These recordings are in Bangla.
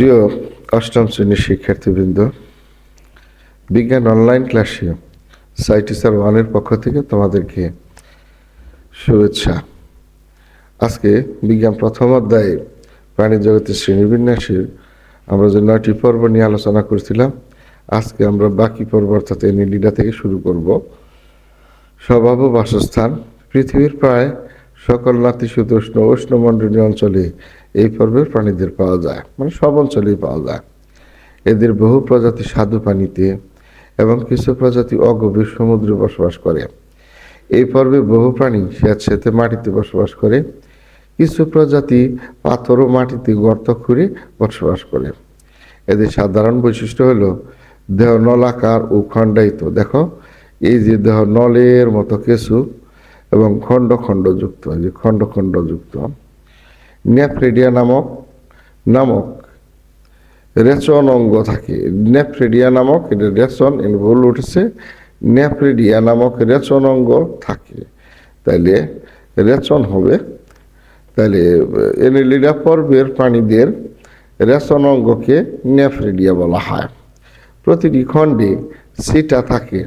প্রিয় অষ্টম শ্রেণীর শিক্ষার্থীবৃন্দ, বিজ্ঞান অনলাইন ক্লাসে সাইটিসার ওয়ানের পক্ষ থেকে তোমাদেরকে শুভেচ্ছা। আজকে বিজ্ঞান প্রথম অধ্যায়ে প্রাণী জগতের শ্রেণীবিন্যাসের আমরা যে 9টি পর্ব নিয়ে আলোচনা করেছিলাম, আজকে আমরা বাকি পর্ব অর্থাৎ এনিলিডা থেকে শুরু করব। স্বভাব ও বাসস্থান। পৃথিবীর প্রায় সকল নাতিশীতোষ্ণ উষ্ণমণ্ডলীয় অঞ্চলে এই পর্বের প্রাণীদের পাওয়া যায়, মানে সব অঞ্চলেই পাওয়া যায়। এদের বহু প্রজাতি স্বাদু পানিতে এবং কিছু প্রজাতি অগভীর সমুদ্রে বসবাস করে। এই পর্বে বহু প্রাণী স্যাঁতসেঁতে মাটিতে বসবাস করে। কিছু প্রজাতি পাথর ও মাটিতে গর্ত খুঁড়ে বসবাস করে। এদের সাধারণ বৈশিষ্ট্য হলো দেহ নলাকার ও খণ্ডায়িত। দেখো, এই যে দেহ নলের মতো কিছু এবং খণ্ড খণ্ডযুক্ত, এই যে খণ্ড খণ্ডযুক্ত। নেফ্রেডিয়া নামক রেচন অঙ্গ থাকে। নেফ্রেডিয়া নামক, এটা রেচন ভুল উঠেছে, নেফ্রেডিয়া নামক রেচন অঙ্গ থাকে। তাইলে রেচন হবে, তাহলে এনিলিডা পর্বের প্রাণীদের রেচন অঙ্গকে নেফ্রেডিয়া বলা হয়। প্রতিটি খণ্ডে সিটা থাকে,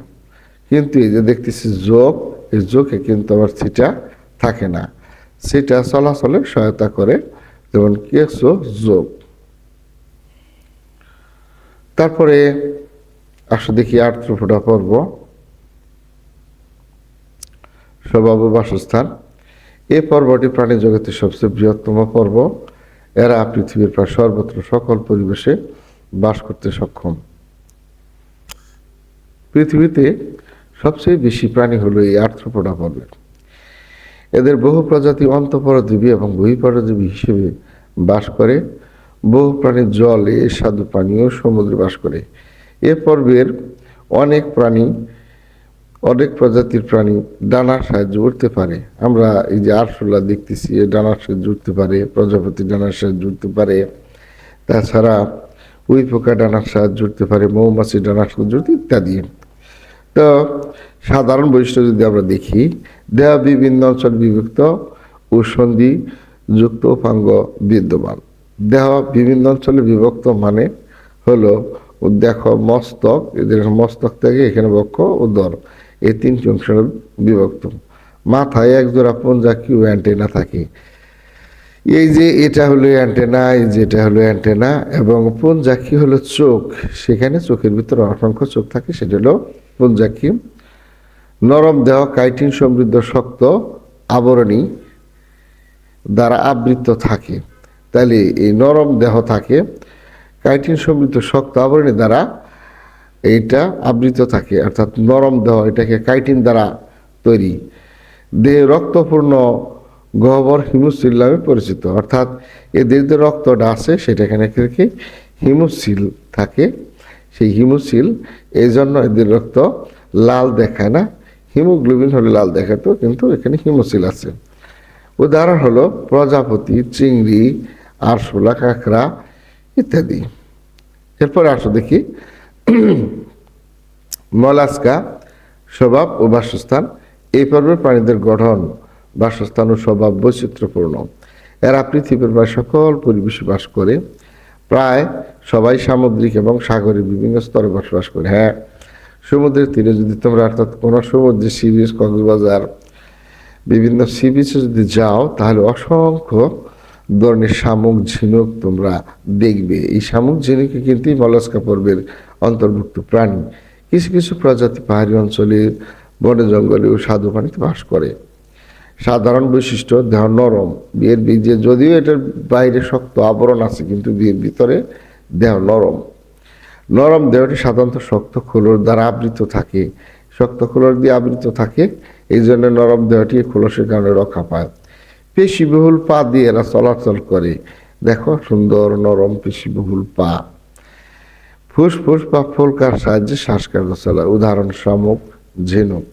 কিন্তু এই যে দেখতেছি যোগ, এই যোগে কিন্তু আবার সিটা থাকে না। সিটা চলাচলে সহায়তা করে, যেমন কেঁচো যোগ। তারপরে আসো দেখি আর্থ্রোপোডা পর্ব, স্বভাব ও বাসস্থান। এই পর্বটি প্রাণী জগতের সবচেয়ে বৃহত্তম পর্ব। এরা পৃথিবীর প্রায় সর্বত্র সকল পরিবেশে বাস করতে সক্ষম। পৃথিবীতে সবচেয়ে বেশি প্রাণী হলো এই আর্থ্রোপোডা পর্বের। এদের বহু প্রজাতি অন্তঃপরজীবী এবং বহিঃপরজীবী হিসেবে বাস করে। বহু প্রাণী জলে, স্বাদু পানি ও সমুদ্রে বাস করে। এ পর্বের অনেক প্রজাতির প্রাণী ডানার সাহায্যে উঠতে পারে। আমরা এই যে আরশোলা দেখতেছি, এ ডানার সাহায্যে উঠতে পারে, প্রজাপতি ডানার সাহায্যে উঠতে পারে, তাছাড়া উই পোকা ডানার সাহায্যে উঠতে পারে, মৌমাছি ডানার সাহায্যে উঠতে ইত্যাদি। তো সাধারণ বৈশিষ্ট্য যদি আমরা দেখি, দেহ বিভিন্ন অঞ্চল বিভক্ত ও সন্ধি যুক্ত উপাঙ্গ বিদ্যমান। দেহ বিভিন্ন অঞ্চলে বিভক্ত মানে হলো, দেখো মস্তক, এদের মস্তক থেকে এখানে বক্ষ, উদর, এই 3টি অংশ বিভক্ত। মাথায় একজোড়া পঞ্জাকি ও অ্যান্টেনা থাকে। এই যে এটা হলো অ্যান্টেনা, এই যে এটা হলো অ্যান্টেনা, এবং পঞ্জাকি হলো চোখ, সেখানে চোখের ভিতরে অসংখ্য চোখ থাকে, সেটা হলো পঞ্জাকি। নরম দেহ কাইটিন সমৃদ্ধ শক্ত আবরণী দ্বারা আবৃত থাকে। তাহলে এই নরম দেহ থাকে, কাইটিন সমৃদ্ধ শক্ত আবরণী দ্বারা এইটা আবৃত থাকে, অর্থাৎ নরম দেহ, এটাকে কাইটিন দ্বারা তৈরি। দেহে রক্তপূর্ণ গহ্বর হিমোসিল নামে পরিচিত, অর্থাৎ এদের যে রক্তটা আছে সেটা এখানে থেকে হিমোসিল থাকে। সেই হিমোসিল, এই জন্য এদের রক্ত লাল দেখায় না, হিমোগ্লোবিন হলে লাল দেখাতো, কিন্তু এখানে হিমোসিল আছে। উদাহরণ হলো প্রজাপতি, চিংড়ি, আরশোলা, কাঁকড়া ইত্যাদি। এরপরে আসো দেখি মলাস্কা, স্বভাব ও বাসস্থান। এই পর্বের প্রাণীদের গঠন, বাসস্থান ও স্বভাব বৈচিত্র্যপূর্ণ। এরা পৃথিবীর প্রায় সকল পরিবেশে বাস করে। প্রায় সবাই সামুদ্রিক এবং সাগরের বিভিন্ন স্তরে বসবাস করে। হ্যাঁ, সমুদ্রের তীরে যদি তোমরা, অর্থাৎ কোনো সমুদ্রে সি বিচ, কক্সবাজার, বিভিন্ন সি বিচে যদি যাও, তাহলে অসংখ্য ধরনের শামুক, ঝিনুক তোমরা দেখবে। এই শামুক, ঝিনুকে কিন্তু মলাস্কা পর্বের অন্তর্ভুক্ত প্রাণী। কিছু কিছু প্রজাতি পাহাড়ি অঞ্চলে, বনে জঙ্গলে ও স্বাদু পানিতে বাস করে। সাধারণ বৈশিষ্ট্য, দেহ নরম, বিয়ের বীজে যদিও এটার বাইরে শক্ত আবরণ আছে, কিন্তু বিয়ের ভিতরে দেহ নরম। নরম দেহটি সাধারণত শক্ত খোলস দ্বারা আবৃত থাকে, শক্ত খোলস দিয়ে আবৃত থাকে, এই জন্য নরম দেহটি খোলসের কারণে রক্ষা পায়। পেশিবহুল পা দিয়ে এরা চলাচল করে। দেখো, সুন্দর নরম পেশিবহুল পা। ফুসফুস বা ফুলকার সাহায্যে শ্বাসকার্য চালায়। উদাহরণ শামুক, ঝিনুক।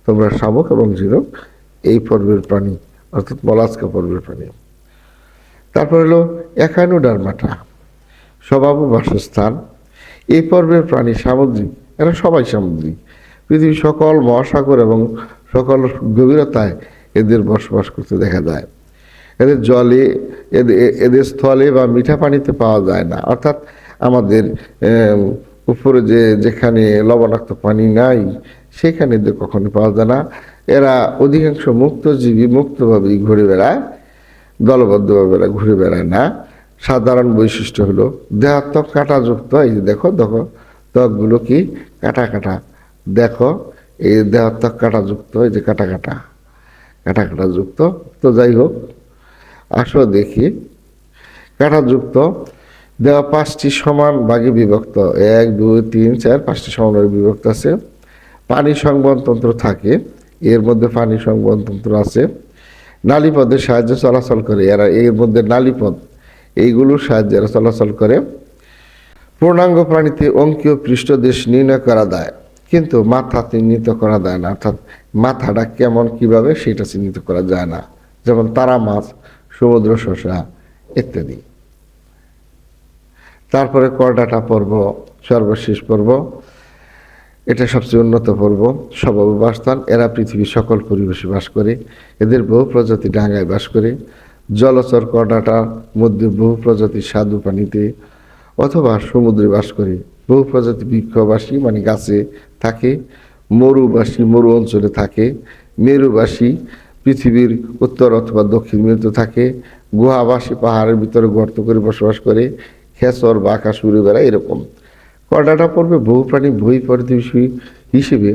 তোমরা শামুক এবং ঝিনুক এই পর্বের প্রাণী, অর্থাৎ মলাস্কা পর্বের প্রাণী। তারপর হলো একাইনোডার্মাটা, স্বভাব ও বাসস্থান। এই পর্বের প্রাণী সামুদ্রিক, এরা সবাই সামুদ্রিক। পৃথিবীর সকল মহাসাগর এবং সকল গভীরতায় এদের বসবাস করতে দেখা যায়। এদের জলে এদের স্থলে বা মিঠা পানিতে পাওয়া যায় না। অর্থাৎ আমাদের উপরে যেখানে লবণাক্ত পানি নাই সেখানে এদের কখনো পাওয়া যায় না। এরা অধিকাংশ মুক্তজীবী, মুক্তভাবেই ঘুরে বেড়ায়, দলবদ্ধভাবে এরা ঘুরে বেড়ায় না। সাধারণ বৈশিষ্ট্য হলো দেহাত্মক কাঁটাযুক্ত। এই যে দেখো দেখো ত্বকগুলো কি কাটা কাটা, দেখো এই দেহাত্মক কাঁটাযুক্ত, এই যে কাটা কাটা কাটা কাটা যুক্ত। তো যাই হোক, আসো দেখি কাঁটাযুক্ত। দেওয়া 5টি সমান ভাগে বিভক্ত, 1 2 3 4 5টি সমান ভাগে বিভক্ত আছে। পানি সংবহনতন্ত্র থাকে, এর মধ্যে পানি সংবহনতন্ত্র আছে। নালীপথের সাহায্যে চলাচল করে এরা, এর মধ্যে নালীপথ এইগুলোর সাহায্যে এরা চলাচল করে। পূর্ণাঙ্গ প্রাণীতে অঙ্কীয় পৃষ্ঠদেশ নির্ণয় করা যায়, কিন্তু মাথা চিহ্নিত করা যায় না। অর্থাৎ মাথাটা কেমন কিভাবে সেটা চিহ্নিত করা যায় না। যেমন তারা মাছ, সমুদ্র শসা ইত্যাদি। তারপরে করডাটা পর্ব, সর্বশেষ পর্ব, এটা সবচেয়ে উন্নত পর্ব। স্বভাববাসস্থান, এরা পৃথিবীর সকল পরিবেশে বাস করে। এদের বহু প্রজাতি ডাঙায় বাস করে। জলচর করডাটার মধ্যে বহু প্রজাতি স্বাদু পানিতে অথবা সমুদ্রে বাস করে। বহু প্রজাতি বৃক্ষবাসী মানে গাছে থাকে। মরুবাসী মরু অঞ্চলে থাকে। মেরুবাসী পৃথিবীর উত্তর অথবা দক্ষিণ মেরুতে থাকে। গুহাবাসী পাহাড়ের ভিতরে গর্ত করে বসবাস করে। খেচর বা আকাশ উড়ে বেড়ায় এরকম। করডাটা পর্বে বহু প্রাণী বহি প্রতিবেশী হিসেবে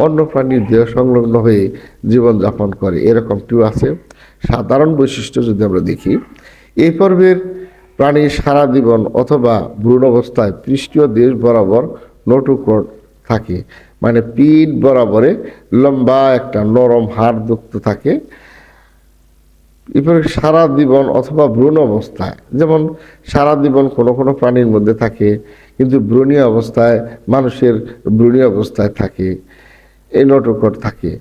অন্য প্রাণীর দেহ সংলগ্ন হয়ে জীবনযাপন করে, এরকমটিও আছে। সাধারণ বৈশিষ্ট্য যদি আমরা দেখি, এই পর্বের প্রাণীর সারা জীবন অথবা ভ্রূণ অবস্থায় পৃষ্ঠীয় দেশ বরাবর নটুকট থাকে, মানে পিঠ বরাবরে লম্বা একটা নরম হাড় যুক্ত থাকে। এরপরে সারা জীবন অথবা ভ্রূণ অবস্থায়, যেমন সারা জীবন কোনো কোনো প্রাণীর মধ্যে থাকে, কিন্তু ভ্রূণীয় অবস্থায়, মানুষের ভ্রূণীয় অবস্থায় থাকে, এই নটুকট থাকে।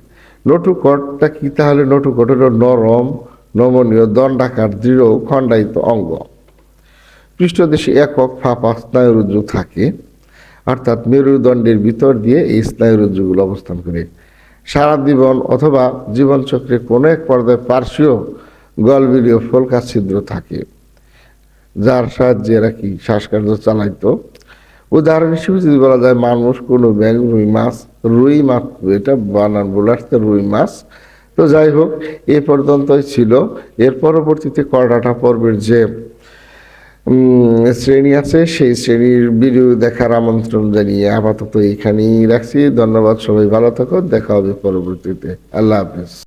নটুকটটা কি তাহলে? নটুকট হলো নরম, নমনীয়, দণ্ডাকার, দৃঢ়, খণ্ডায়িত অঙ্গ। পৃষ্ঠদেশে একক ফাঁপা স্নায়ুরজ্জু থাকে, অর্থাৎ মেরুদণ্ডের ভিতর দিয়ে এই স্নায়ুরজ্জুগুলো অবস্থান করে। সারা জীবন অথবা জীবনচক্রে কোনো এক পর্যায়ে পার্শ্বীয় গলবিলীয় ফোলকা ছিদ্র থাকে, যার সাহায্যে এরা কি শ্বাসকার্য চালাইতো। উদাহরণ হিসেবে যদি বলা যায়, মানুষ, কোনো ব্যাঙ, রুই মাছ, এটা বানান বলে আসতে রুই মাছ। তো যাই হোক, এ পর্যন্তই ছিল। এর পরবর্তীতে করডাটা পর্বের যে শ্রেণী আছে সেই শ্রেণীর ভিডিও দেখার আমন্ত্রণ জানিয়ে আপাতত এইখানেই রাখছি। ধন্যবাদ, সবাই ভালো থাকো, দেখা হবে পরবর্তীতে। আল্লাহ হাফেজ।